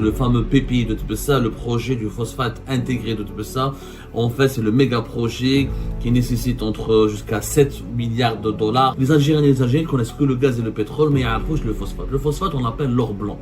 Le fameux PPI de Tbessa, le projet du phosphate intégré de Tbessa, en fait c'est le méga projet qui nécessite entre jusqu'à 7 milliards de dollars. Les Algériens et les Algériens connaissent que le gaz et le pétrole, mais il y a un le phosphate. Le phosphate on l'appelle l'or blanc.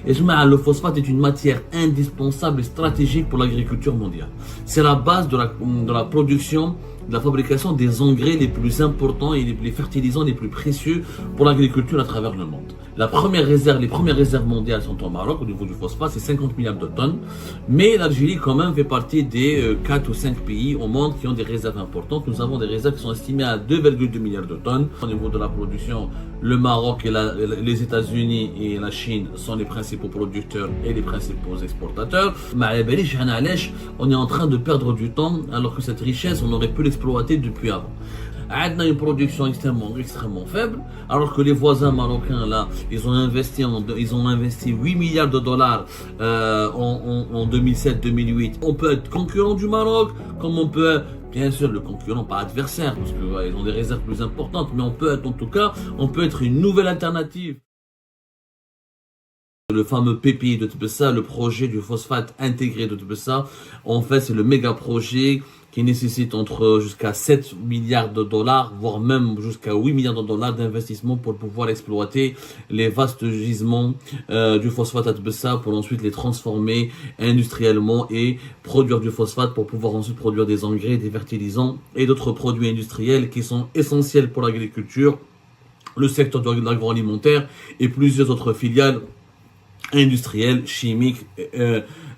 Et le phosphate est une matière indispensable et stratégique pour l'agriculture mondiale. C'est la base de la production, de la fabrication des engrais les plus importants et les fertilisants les plus précieux pour l'agriculture à travers le monde. Les premières réserves mondiales sont au Maroc au niveau du phosphate, c'est 50 milliards de tonnes. Mais l'Algérie quand même fait partie des 4 ou 5 pays au monde qui ont des réserves importantes. Nous avons des réserves qui sont estimées à 2,2 milliards de tonnes. Au niveau de la production, le Maroc et les États-Unis et la Chine sont les principaux producteurs et les principaux exportateurs. On est en train de perdre du temps alors que cette richesse, on aurait pu l'exploiter depuis avant. On a une production extrêmement faible, alors que les voisins marocains là, ils ont investi 8 milliards de dollars en 2007-2008. On peut être concurrent du Maroc, comme on peut être, bien sûr, le concurrent, pas adversaire, parce qu'ils ont des réserves plus importantes, mais on peut être, en tout cas, on peut être une nouvelle alternative. Le fameux PPI de Tbessa, le projet du phosphate intégré de Tbessa, en fait c'est le méga projet qui nécessite entre jusqu'à 7 milliards de dollars, voire même jusqu'à 8 milliards de dollars d'investissement pour pouvoir exploiter les vastes gisements du phosphate à Tbessa pour ensuite les transformer industriellement et produire du phosphate pour pouvoir ensuite produire des engrais, des fertilisants et d'autres produits industriels qui sont essentiels pour l'agriculture, le secteur de l'agroalimentaire et plusieurs autres filiales industriels, chimiques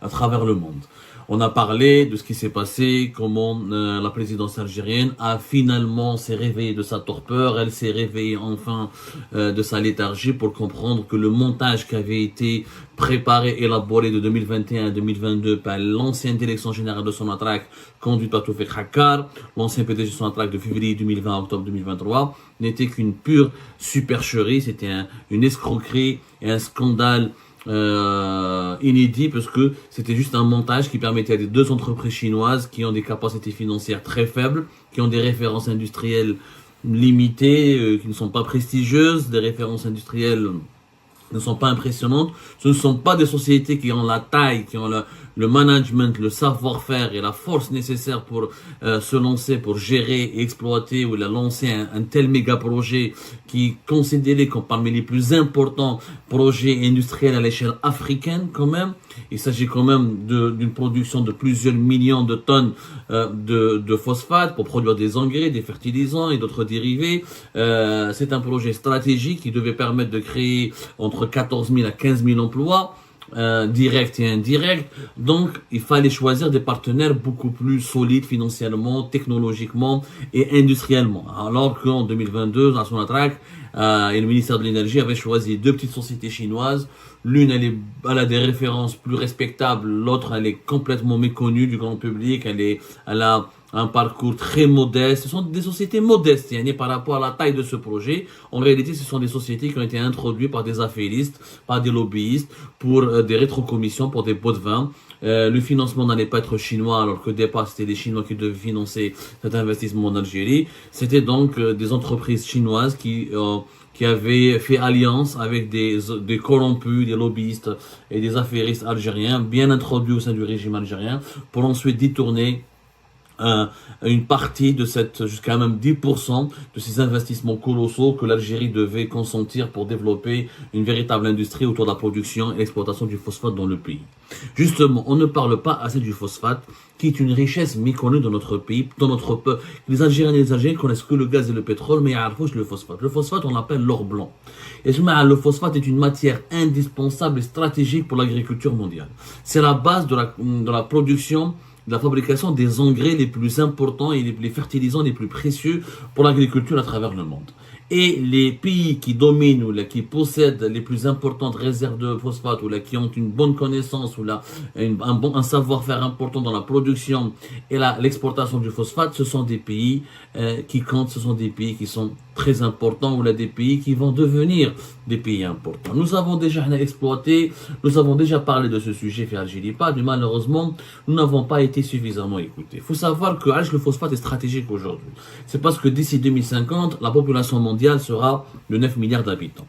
à travers le monde. On a parlé de ce qui s'est passé, comment la présidence algérienne a finalement s'est réveillée de sa torpeur, elle s'est réveillée enfin de sa léthargie pour comprendre que le montage qui avait été préparé, élaboré de 2021 à 2022 par l'ancienne direction générale de Sonatrach, conduite par Toufik Hakkar, l'ancien PDG de Sonatrach de février 2020 à octobre 2023, n'était qu'une pure supercherie, c'était une escroquerie et un scandale inédit parce que c'était juste un montage qui permettait à des deux entreprises chinoises qui ont des capacités financières très faibles, qui ont des références industrielles limitées, qui ne sont pas prestigieuses, des références industrielles ne sont pas impressionnantes. Ce ne sont pas des sociétés qui ont la taille, qui ont le management, le savoir-faire et la force nécessaire pour se lancer, pour gérer et exploiter ou lancer un tel méga projet qui est considéré comme parmi les plus importants projets industriels à l'échelle africaine quand même. Il s'agit quand même d'une production de plusieurs millions de tonnes de phosphate pour produire des engrais, des fertilisants et d'autres dérivés. C'est un projet stratégique qui devait permettre de créer entre 14 000 à 15 000 emplois. Direct et indirect. Donc, il fallait choisir des partenaires beaucoup plus solides financièrement, technologiquement et industriellement. Alors qu'en 2022, la Sonatrach et le ministère de l'Énergie avaient choisi deux petites sociétés chinoises. L'une, elle a des références plus respectables. L'autre, elle est complètement méconnue du grand public. Elle a un parcours très modeste. Ce sont des sociétés modestes par rapport à la taille de ce projet. En réalité, ce sont des sociétés qui ont été introduites par des affairistes, par des lobbyistes, pour des rétrocommissions, pour des pots de vin. Le financement n'allait pas être chinois, alors que au départ, c'était les Chinois qui devaient financer cet investissement en Algérie. C'était donc des entreprises chinoises qui avaient fait alliance avec des corrompus, des lobbyistes et des affairistes algériens, bien introduits au sein du régime algérien, pour ensuite détourner une partie de jusqu'à même 10% de ces investissements colossaux que l'Algérie devait consentir pour développer une véritable industrie autour de la production et l'exploitation du phosphate dans le pays. Justement, on ne parle pas assez du phosphate, qui est une richesse méconnue dans notre pays, dans notre peuple. Les Algériens et les Algériens connaissent que le gaz et le pétrole, mais il y a le phosphate. Le phosphate, on l'appelle l'or blanc. Et le phosphate est une matière indispensable et stratégique pour l'agriculture mondiale. C'est la base de la production, de la fabrication des engrais les plus importants et les fertilisants les plus précieux pour l'agriculture à travers le monde. Et les pays qui dominent ou qui possèdent les plus importantes réserves de phosphate ou qui ont une bonne connaissance ou un savoir-faire important dans la production et l'exportation du phosphate, ce sont des pays qui comptent, ce sont des pays qui sont très importants ou des pays qui vont devenir des pays importants. Nous avons déjà exploité, nous avons déjà parlé de ce sujet fait Algérie, mais malheureusement, nous n'avons pas été suffisamment écoutés. Il faut savoir que le phosphate est stratégique aujourd'hui. C'est parce que d'ici 2050, la population mondiale sera de 9 milliards d'habitants.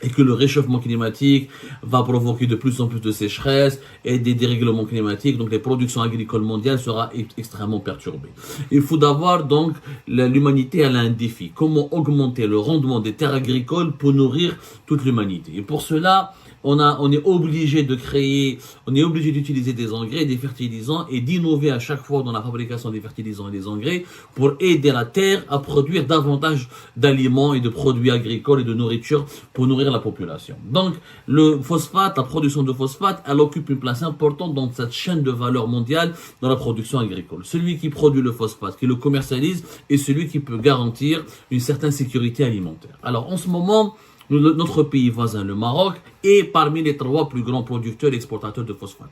et que le réchauffement climatique va provoquer de plus en plus de sécheresse et des dérèglements climatiques, donc les productions agricoles mondiales sera extrêmement perturbée. Il faut d'abord donc, l'humanité elle a un défi, comment augmenter le rendement des terres agricoles pour nourrir toute l'humanité. Et pour cela, on est obligé de créer, on est obligé d'utiliser des engrais, des fertilisants et d'innover à chaque fois dans la fabrication des fertilisants et des engrais pour aider la terre à produire davantage d'aliments et de produits agricoles et de nourriture pour nourrir la population. Donc, le phosphate, la production de phosphate, elle occupe une place importante dans cette chaîne de valeur mondiale dans la production agricole. Celui qui produit le phosphate, qui le commercialise, est celui qui peut garantir une certaine sécurité alimentaire. Alors, en ce moment, notre pays voisin, le Maroc, est parmi les 3 plus grands producteurs et exportateurs de phosphate.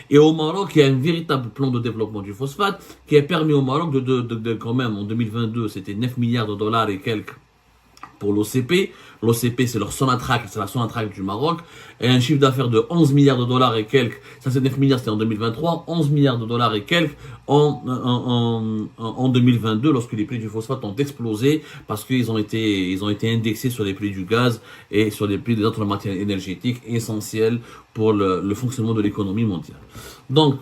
Et au Maroc, il y a un véritable plan de développement du phosphate qui a permis au Maroc de quand même, en 2022, c'était 9 milliards de dollars et quelques pour l'OCP. L'OCP, c'est leur Sonatrach, c'est la Sonatrach du Maroc, et un chiffre d'affaires de 11 milliards de dollars et quelques, ça c'est 9 milliards, c'était en 2023, 11 milliards de dollars et quelques en 2022, lorsque les prix du phosphate ont explosé, parce qu'ils ont été indexés sur les prix du gaz et sur les prix des autres matières énergétiques essentielles pour le fonctionnement de l'économie mondiale. Donc,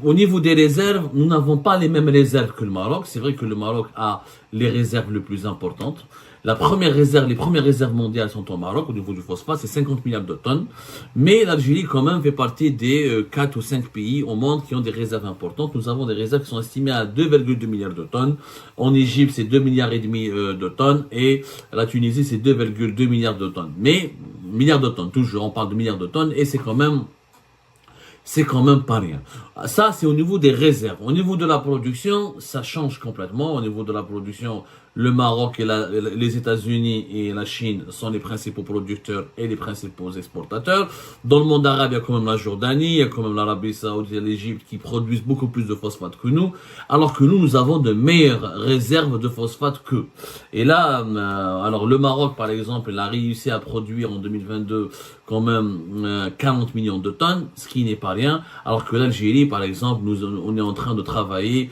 au niveau des réserves, nous n'avons pas les mêmes réserves que le Maroc. C'est vrai que le Maroc a les réserves les plus importantes. Les premières réserves mondiales sont au Maroc au niveau du phosphate, c'est 50 milliards de tonnes. Mais l'Algérie quand même fait partie des 4 ou 5 pays au monde qui ont des réserves importantes. Nous avons des réserves qui sont estimées à 2,2 milliards de tonnes. En Égypte, c'est 2 milliards et demi de tonnes. Et la Tunisie, c'est 2,2 milliards de tonnes. Mais, milliards de tonnes, toujours, on parle de milliards de tonnes. Et c'est quand même pas rien. Ça, c'est au niveau des réserves. Au niveau de la production, ça change complètement. Au niveau de la production, le Maroc et les États-Unis et la Chine sont les principaux producteurs et les principaux exportateurs. Dans le monde arabe, il y a quand même la Jordanie, il y a quand même l'Arabie Saoudite et l'Égypte qui produisent beaucoup plus de phosphate que nous, alors que nous avons de meilleures réserves de phosphate qu'eux. Et là, alors le Maroc, par exemple, il a réussi à produire en 2022 quand même 40 millions de tonnes, ce qui n'est pas rien, alors que l'Algérie, par exemple, on est en train de travailler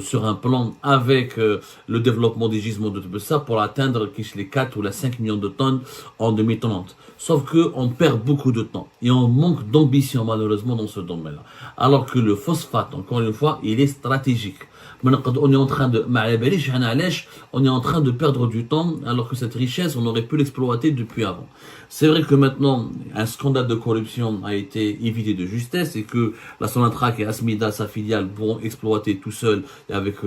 sur un plan avec le développement des gisements de Tbessa pour atteindre les 4 ou les 5 millions de tonnes en 2030. Sauf que on perd beaucoup de temps et on manque d'ambition malheureusement dans ce domaine-là. Alors que le phosphate, encore une fois, il est stratégique. On est en train de perdre du temps alors que cette richesse, on aurait pu l'exploiter depuis avant. C'est vrai que maintenant, un scandale de corruption a été évité de justesse et que la Sonatrach et Asmida, sa filiale, vont exploiter tout seuls avec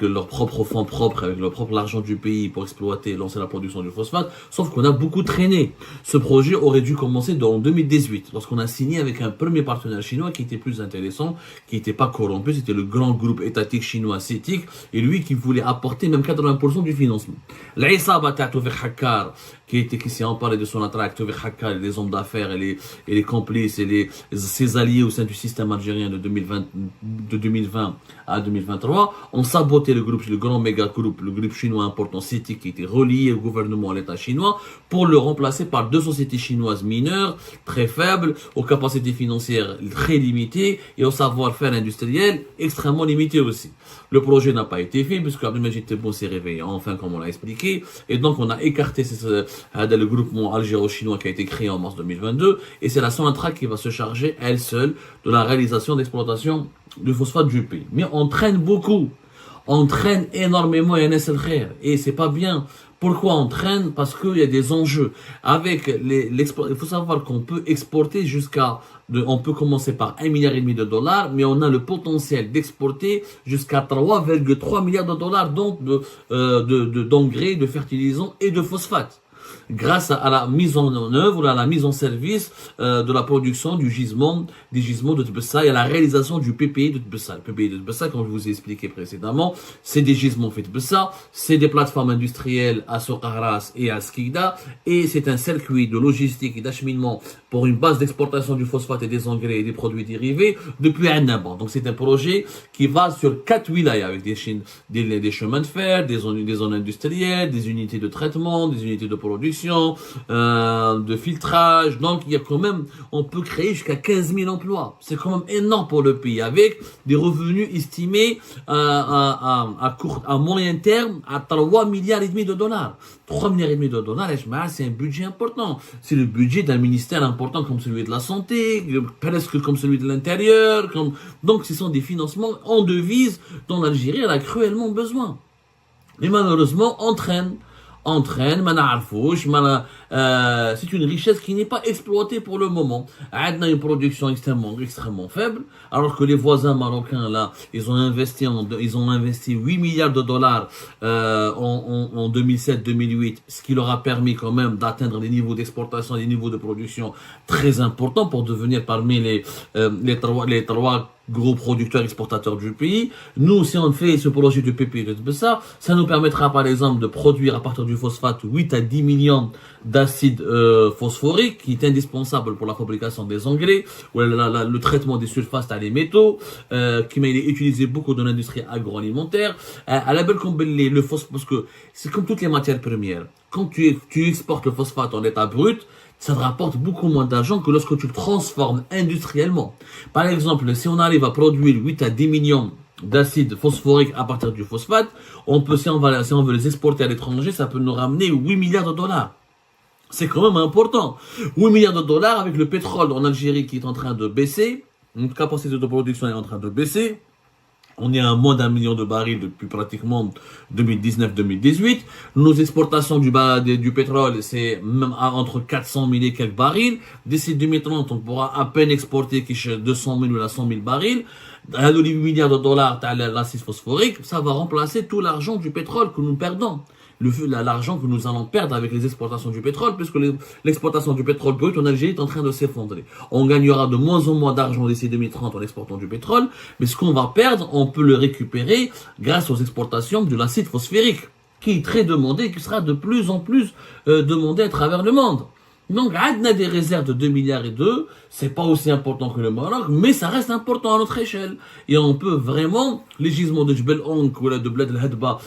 leurs propres fonds propres, avec leur propre argent du pays pour exploiter et lancer la production du phosphate. Sauf qu'on a beaucoup traîné. Ce projet aurait dû commencer en 2018, lorsqu'on a signé avec un premier partenaire chinois qui était plus intéressant, qui n'était pas corrompu, c'était le grand groupe étatique chinois CITIC, et lui qui voulait apporter même 80% du financement. L'Aïsaba Tatoufik Hakkar, qui s'est emparé de Sonatrach, Tawfiq Hakkar, les hommes d'affaires et les complices et ses alliés au sein du système algérien de 2020 à 2023, ont saboté le grand méga groupe, le groupe chinois important CITIC qui était relié au gouvernement, à l'État chinois, pour le remplacer par 2 sociétés chinoises mineures, très faibles, aux capacités financières très limitées et au savoir-faire industriel extrêmement limité aussi. Le projet n'a pas été fait puisque Abdelmajid Tebboune s'est réveillé enfin, comme on l'a expliqué, et donc on a écarté le groupement algéro-chinois qui a été créé en mars 2022, et c'est la Sonatrach qui va se charger elle seule de la réalisation d'exploitation du phosphate du pays. Mais on traîne beaucoup, on traîne énormément et c'est pas bien. Pourquoi on traîne? Parce qu'il y a des enjeux. Il faut savoir qu'on peut exporter on peut commencer par 1,5 milliard de dollars, mais on a le potentiel d'exporter jusqu'à 3,3 milliards de dollars d'engrais, de fertilisants et de phosphate, grâce à la mise en œuvre, à la mise en service de la production des gisements de Tbessa et à la réalisation du PPI de Tbessa. Le PPI de Tbessa, comme je vous ai expliqué précédemment, c'est des gisements faits de Tbessa, c'est des plateformes industrielles à Soqaras et à Skikda, et c'est un circuit de logistique et d'acheminement pour une base d'exportation du phosphate et des engrais et des produits dérivés depuis Annaba. Donc c'est un projet qui va sur 4 wilayas avec des chemins de fer, des zones industrielles, des unités de traitement, des unités de production production, de filtrage. Donc, il y a quand même, on peut créer jusqu'à 15 000 emplois. C'est quand même énorme pour le pays, avec des revenus estimés à moyen terme à 3 milliards et demi de dollars. 3 milliards et demi de dollars, c'est un budget important. C'est le budget d'un ministère important comme celui de la santé, presque comme celui de l'intérieur. Donc, ce sont des financements en devises dont l'Algérie a cruellement besoin. Mais malheureusement, c'est une richesse qui n'est pas exploitée pour le moment. On a une production extrêmement faible, alors que les voisins marocains, là, ils ont investi 8 milliards de dollars en 2007-2008, ce qui leur a permis quand même d'atteindre des niveaux d'exportation, des niveaux de production très importants pour devenir parmi les trois gros producteurs exportateurs du pays. Nous, si on fait ce projet de PPE, ça nous permettra par exemple de produire à partir du phosphate 8 à 10 millions d'acide phosphorique, qui est indispensable pour la fabrication des engrais, ou le traitement des sulfates à les métaux, qui est utilisé beaucoup dans l'industrie agroalimentaire. À la belle comme le phosphate, parce que c'est comme toutes les matières premières. Quand tu exportes le phosphate en état brut, ça te rapporte beaucoup moins d'argent que lorsque tu le transformes industriellement. Par exemple, si on arrive à produire 8 à 10 millions d'acide phosphorique à partir du phosphate, si on veut les exporter à l'étranger, ça peut nous ramener 8 milliards de dollars. C'est quand même important. 8 milliards de dollars avec le pétrole en Algérie qui est en train de baisser, notre capacité de production est en train de baisser. On est à moins d'1 million de barils depuis pratiquement 2019-2018. Nos exportations du pétrole, c'est même entre 400 000 et quelques barils. D'ici 2030, on pourra à peine exporter 200 000 ou 100 000 barils. À 8 milliards de dollars, l'acide phosphorique, ça va remplacer tout l'argent du pétrole que nous perdons. L'argent que nous allons perdre avec les exportations du pétrole, puisque l'exportation du pétrole brut en Algérie est en train de s'effondrer. On gagnera de moins en moins d'argent d'ici 2030 en exportant du pétrole, mais ce qu'on va perdre, on peut le récupérer grâce aux exportations de l'acide phosphérique, qui est très demandé, qui sera de plus en plus demandé à travers le monde. Donc, on a des réserves de 2 milliards et 2, c'est pas aussi important que le Maroc, mais ça reste important à notre échelle. Et on peut vraiment, les gisements de Jbel Onk ou de Bled el-Hadba,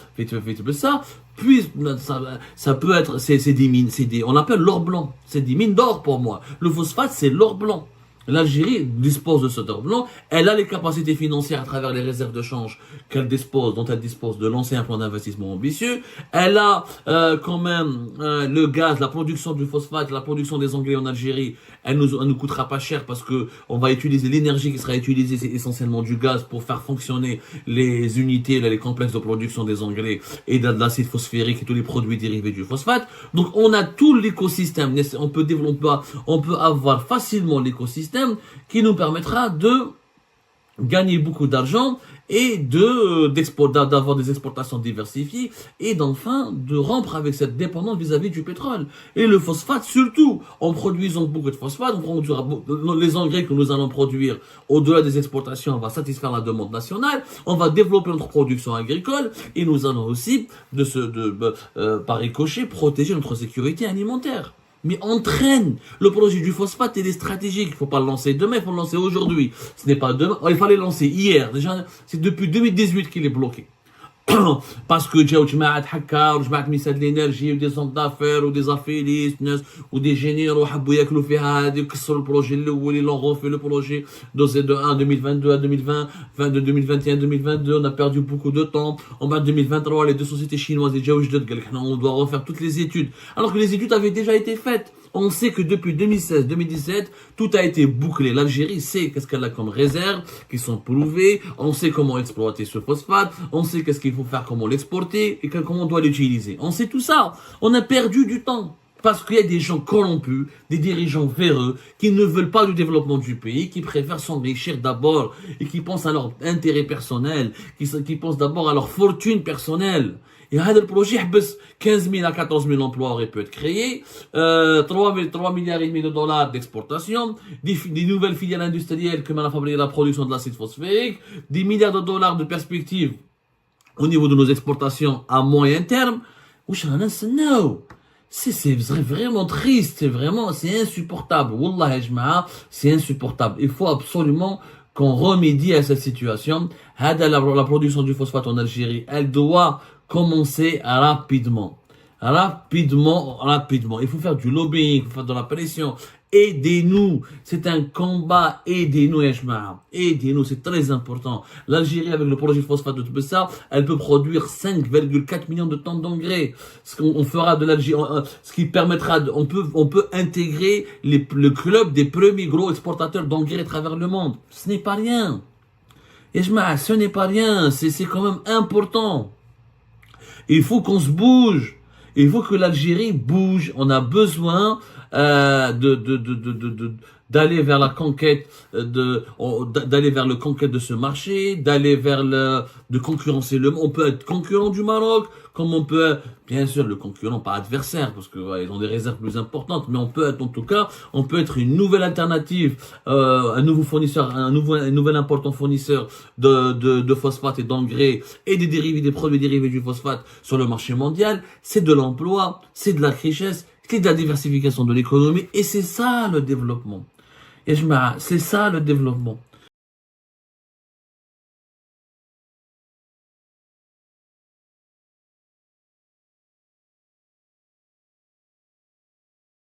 ça peut être, c'est des mines, on appelle l'or blanc. C'est des mines d'or pour moi. Le phosphate, c'est l'or blanc. L'Algérie dispose de cet or blanc, elle a les capacités financières à travers les réserves de change dont elle dispose de lancer un plan d'investissement ambitieux. Elle a quand même le gaz, la production du phosphate, la production des engrais en Algérie, elle nous coûtera pas cher parce que on va utiliser l'énergie qui sera utilisée, c'est essentiellement du gaz pour faire fonctionner les unités, les complexes de production des engrais et de l'acide phosphérique et tous les produits dérivés du phosphate. Donc on a tout l'écosystème, on peut avoir facilement l'écosystème qui nous permettra de gagner beaucoup d'argent et d'avoir des exportations diversifiées et d'enfin de rompre avec cette dépendance vis-à-vis du pétrole. Et le phosphate surtout, en produisant beaucoup de phosphate, les engrais que nous allons produire au-delà des exportations, on va satisfaire la demande nationale, on va développer notre production agricole et nous allons aussi, par ricochet, protéger notre sécurité alimentaire. Mais on traîne. Le projet du phosphate, il est stratégique. Il ne faut pas le lancer demain, il faut le lancer aujourd'hui. Ce n'est pas demain. Il fallait le lancer hier. Déjà, c'est depuis 2018 qu'il est bloqué. Parce que جاو جماعة حكار وجماعة ميساد الانرجي ودي زون دافير ودي زافيليست ناس ودي جينيرو حبوا ياكلوا فيها هذه وكسروا البروجي الاول ils l'ont refait le projet de 1 2022 à 2020 de 2021 2022 on a perdu beaucoup de temps en bas 2023 les deux sociétés chinoises et جاو جدد قال لك on doit refaire toutes les études alors que les études avaient déjà été faites. On sait que depuis 2016-2017, tout a été bouclé. L'Algérie sait qu'est-ce qu'elle a comme réserves, qui sont prouvées. On sait comment exploiter ce phosphate. On sait qu'est-ce qu'il faut faire, comment l'exporter et comment on doit l'utiliser. On sait tout ça. On a perdu du temps. Parce qu'il y a des gens corrompus, des dirigeants véreux, qui ne veulent pas du développement du pays, qui préfèrent s'enrichir d'abord et qui pensent à leur intérêt personnel, qui pensent d'abord à leur fortune personnelle. Et le projet, 15 000 à 14 000 emplois auraient pu être créés, 3 milliards et demi de dollars d'exportation, des nouvelles filières industrielles comme la production de l'acide phosphérique, des milliards de dollars de perspectives au niveau de nos exportations à moyen terme. C'est vraiment triste, c'est insupportable. Wallah, c'est insupportable. Il faut absolument qu'on remédie à cette situation. La production du phosphate en Algérie, elle doit commencer rapidement. rapidement. Il faut faire du lobbying, il faut faire de la pression. Aidez-nous. C'est un combat. Aidez-nous, Yashma'a. Aidez-nous. C'est très important. L'Algérie, avec le projet de phosphate de Tbessa, elle peut produire 5,4 millions de tonnes d'engrais. Ce qu'on fera de l'Algérie, ce qui permettra, on peut intégrer le club des premiers gros exportateurs d'engrais à travers le monde. Ce n'est pas rien. Yashma'a, ce n'est pas rien. C'est quand même important. Il faut qu'on se bouge. Il faut que l'Algérie bouge. On a besoin d'aller vers la conquête d'aller vers le conquête de ce marché, d'aller vers de concurrencer le monde. On peut être concurrent du Maroc, comme on peut être, bien sûr, le concurrent, pas adversaire, parce que ils ont des réserves plus importantes, mais on peut être, en tout cas, on peut être une nouvelle alternative, un nouveau fournisseur, un nouvel important fournisseur de phosphate et d'engrais et des produits dérivés du phosphate sur le marché mondial. C'est de l'emploi, c'est de la richesse, c'est de la diversification de l'économie, et c'est ça le développement. Et c'est ça le développement.